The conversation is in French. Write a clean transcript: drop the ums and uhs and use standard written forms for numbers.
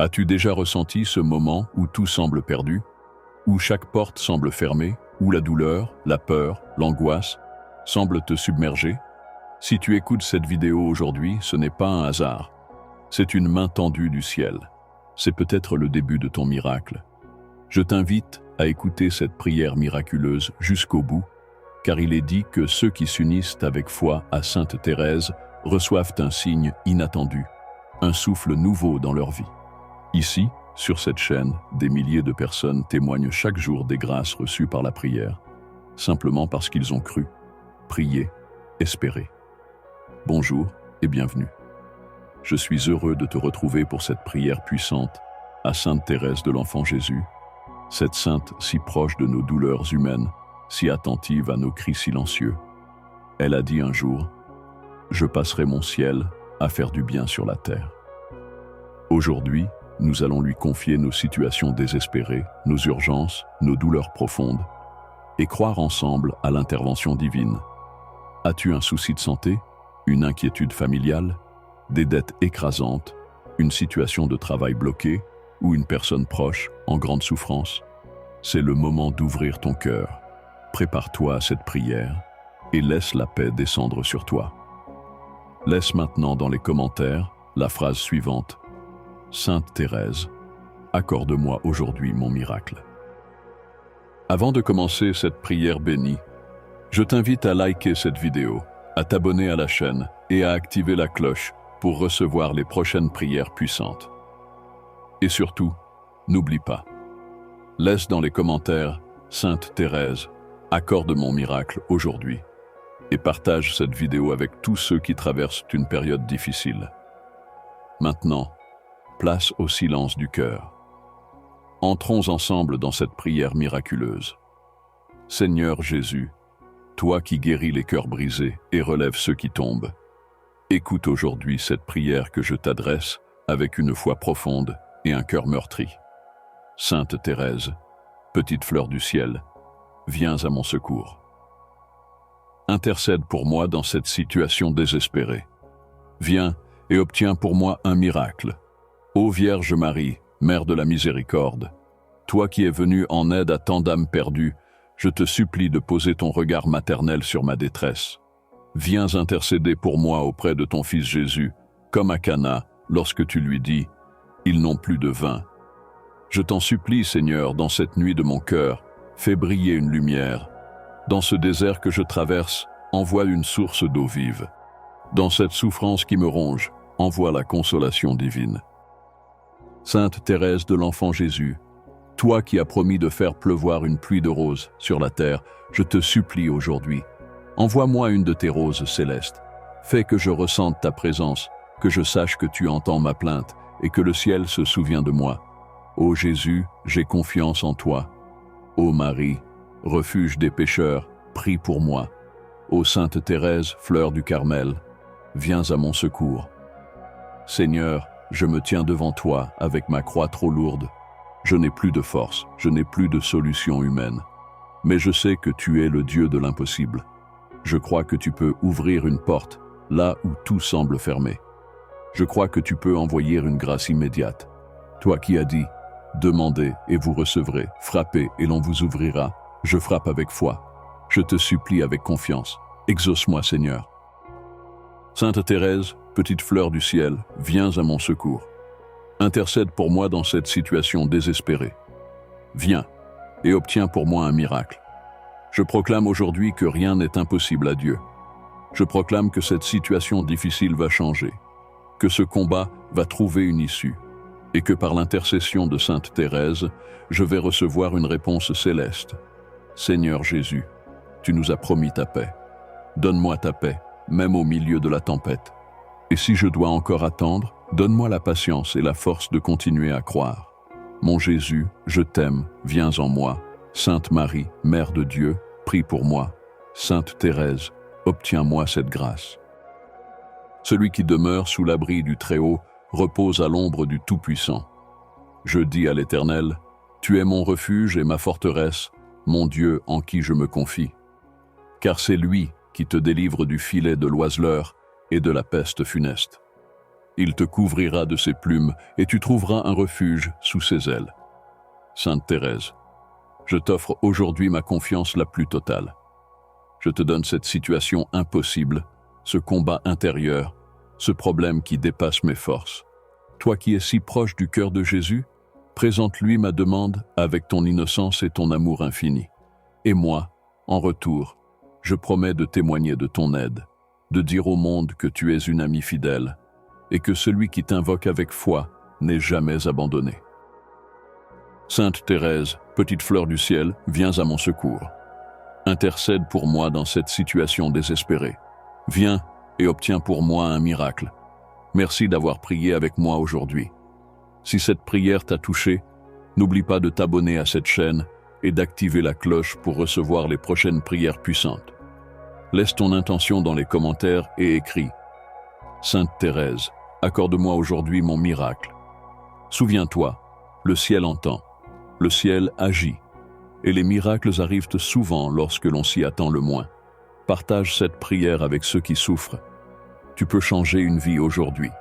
As-tu déjà ressenti ce moment où tout semble perdu, où chaque porte semble fermée, où la douleur, la peur, l'angoisse semblent te submerger? Si tu écoutes cette vidéo aujourd'hui, ce n'est pas un hasard. C'est une main tendue du ciel. C'est peut-être le début de ton miracle. Je t'invite à écouter cette prière miraculeuse jusqu'au bout, car il est dit que ceux qui s'unissent avec foi à Sainte Thérèse reçoivent un signe inattendu, un souffle nouveau dans leur vie. Ici, sur cette chaîne, des milliers de personnes témoignent chaque jour des grâces reçues par la prière, simplement parce qu'ils ont cru, prié, espéré. Bonjour et bienvenue. Je suis heureux de te retrouver pour cette prière puissante à Sainte Thérèse de l'Enfant Jésus, cette sainte si proche de nos douleurs humaines, si attentive à nos cris silencieux. Elle a dit un jour, « Je passerai mon ciel à faire du bien sur la terre ». Aujourd'hui, nous allons lui confier nos situations désespérées, nos urgences, nos douleurs profondes, et croire ensemble à l'intervention divine. As-tu un souci de santé, une inquiétude familiale, des dettes écrasantes, une situation de travail bloquée ou une personne proche en grande souffrance? C'est le moment d'ouvrir ton cœur. Prépare-toi à cette prière et laisse la paix descendre sur toi. Laisse maintenant dans les commentaires la phrase suivante: Sainte Thérèse, accorde-moi aujourd'hui mon miracle. Avant de commencer cette prière bénie, je t'invite à liker cette vidéo, à t'abonner à la chaîne et à activer la cloche pour recevoir les prochaines prières puissantes. Et surtout, n'oublie pas, laisse dans les commentaires « Sainte Thérèse, accorde mon miracle aujourd'hui » et partage cette vidéo avec tous ceux qui traversent une période difficile. Maintenant, place au silence du cœur. Entrons ensemble dans cette prière miraculeuse. Seigneur Jésus, toi qui guéris les cœurs brisés et relèves ceux qui tombent, écoute aujourd'hui cette prière que je t'adresse avec une foi profonde et un cœur meurtri. Sainte Thérèse, petite fleur du ciel, viens à mon secours. Intercède pour moi dans cette situation désespérée. Viens et obtiens pour moi un miracle. Ô Vierge Marie, Mère de la Miséricorde, toi qui es venue en aide à tant d'âmes perdues, je te supplie de poser ton regard maternel sur ma détresse. Viens intercéder pour moi auprès de ton Fils Jésus, comme à Cana, lorsque tu lui dis « Ils n'ont plus de vin ». Je t'en supplie, Seigneur, dans cette nuit de mon cœur, fais briller une lumière. Dans ce désert que je traverse, envoie une source d'eau vive. Dans cette souffrance qui me ronge, envoie la consolation divine. Sainte Thérèse de l'Enfant Jésus, toi qui as promis de faire pleuvoir une pluie de roses sur la terre, je te supplie aujourd'hui, envoie-moi une de tes roses célestes. Fais que je ressente ta présence, que je sache que tu entends ma plainte et que le ciel se souvient de moi. Ô Jésus, j'ai confiance en toi. Ô Marie, refuge des pécheurs, prie pour moi. Ô Sainte Thérèse, fleur du Carmel, viens à mon secours. Seigneur, je me tiens devant toi avec ma croix trop lourde. Je n'ai plus de force, je n'ai plus de solution humaine. Mais je sais que tu es le Dieu de l'impossible. Je crois que tu peux ouvrir une porte là où tout semble fermé. Je crois que tu peux envoyer une grâce immédiate. Toi qui as dit « Demandez et vous recevrez, frappez et l'on vous ouvrira », je frappe avec foi. Je te supplie avec confiance. Exauce-moi, Seigneur. Sainte Thérèse, petite fleur du ciel, viens à mon secours. Intercède pour moi dans cette situation désespérée. Viens et obtiens pour moi un miracle. Je proclame aujourd'hui que rien n'est impossible à Dieu. Je proclame que cette situation difficile va changer, que ce combat va trouver une issue, et que par l'intercession de Sainte Thérèse, je vais recevoir une réponse céleste. Seigneur Jésus, tu nous as promis ta paix. Donne-moi ta paix, même au milieu de la tempête. Et si je dois encore attendre, donne-moi la patience et la force de continuer à croire. Mon Jésus, je t'aime, viens en moi. Sainte Marie, Mère de Dieu, prie pour moi. Sainte Thérèse, obtiens-moi cette grâce. Celui qui demeure sous l'abri du Très-Haut repose à l'ombre du Tout-Puissant. Je dis à l'Éternel, tu es mon refuge et ma forteresse, mon Dieu en qui je me confie. Car c'est lui qui te délivre du filet de l'oiseleur et de la peste funeste. Il te couvrira de ses plumes et tu trouveras un refuge sous ses ailes. Sainte Thérèse, je t'offre aujourd'hui ma confiance la plus totale. Je te donne cette situation impossible, ce combat intérieur, ce problème qui dépasse mes forces. Toi qui es si proche du cœur de Jésus, présente-lui ma demande avec ton innocence et ton amour infini. Et moi, en retour, je promets de témoigner de ton aide, de dire au monde que tu es une amie fidèle et que celui qui t'invoque avec foi n'est jamais abandonné. Sainte Thérèse, petite fleur du ciel, viens à mon secours. Intercède pour moi dans cette situation désespérée. Viens et obtiens pour moi un miracle. Merci d'avoir prié avec moi aujourd'hui. Si cette prière t'a touché, n'oublie pas de t'abonner à cette chaîne et d'activer la cloche pour recevoir les prochaines prières puissantes. Laisse ton intention dans les commentaires et écris « Sainte Thérèse, accorde-moi aujourd'hui mon miracle. » Souviens-toi, le ciel entend, le ciel agit, et les miracles arrivent souvent lorsque l'on s'y attend le moins. Partage cette prière avec ceux qui souffrent. Tu peux changer une vie aujourd'hui.